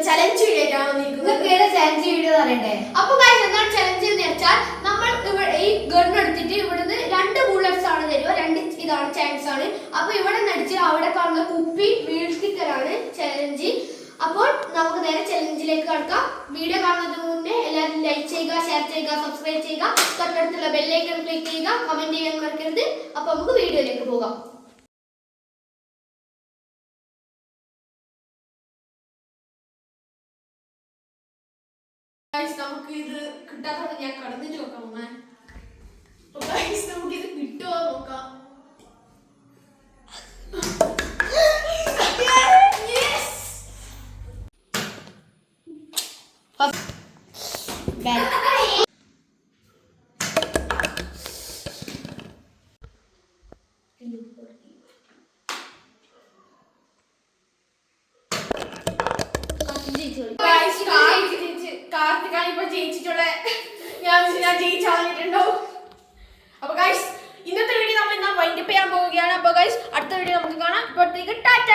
Challenge video ആണ് വന്നിരിക്കുന്നത്. Challenge video പറയണ്ടേ? അപ്പൊ ഗൈസ് എന്താണ് ചലഞ്ച് എന്ന് വെച്ചാൽ നമ്മൾ ഈ ഗൺ എടുത്തിട്ട് ഇവിടുന്ന് 2 ബുള്ളറ്റ്സ് ആണ് തരുക. 2 ഇതാണ് ചാൻസ് ആണ്. അപ്പൊ ഇവിടെ നടിച്ച് അവിടെ കാണുന്ന കുപ്പി വീഴ്ത്തിക്കലാണ് ചലഞ്ച്. അപ്പോൾ നമുക്ക് നേരെ ചലഞ്ചിലേക്ക് കടക്കാം. വീഡിയോ കാണുന്നതിന് മുന്നേ എല്ലാവരും ലൈക്ക് ചെയ്യുക, ഷെയർ ചെയ്യുക, സബ്സ്ക്രൈബ് ചെയ്യുക, തൊട്ടടുത്തുള്ള ബെല്ലൈക്കൺ ക്ലിക്ക് ചെയ്യുക, കമന്റ് ചെയ്യാൻ മറക്കരുത്. അപ്പൊ നമുക്ക് വീഡിയോയിലേക്ക് പോകാം. നമുക്ക് ഇത് കിട്ടാത്തത് ഞാൻ കടന്നിട്ട് നോക്കാം. നമുക്ക് ഇത് കിട്ടുമോ നോക്കാം. കാർത്തികാണ് ഇപ്പൊ ജയിച്ചിട്ടുള്ള. ഞാൻ ജയിച്ചു കളഞ്ഞിട്ടുണ്ടോ? അപ്പൊ ഗൈസ് ഇന്നത്തെ വീഡിയോ നമ്മൾ വൈൻഡപ്പ് ചെയ്യാൻ പോവുകയാണ്. അപ്പൊ ഗൈസ് അടുത്ത വീഡിയോ നമുക്ക് കാണാം. ഇപ്പോഴത്തേക്ക് ടാറ്റ.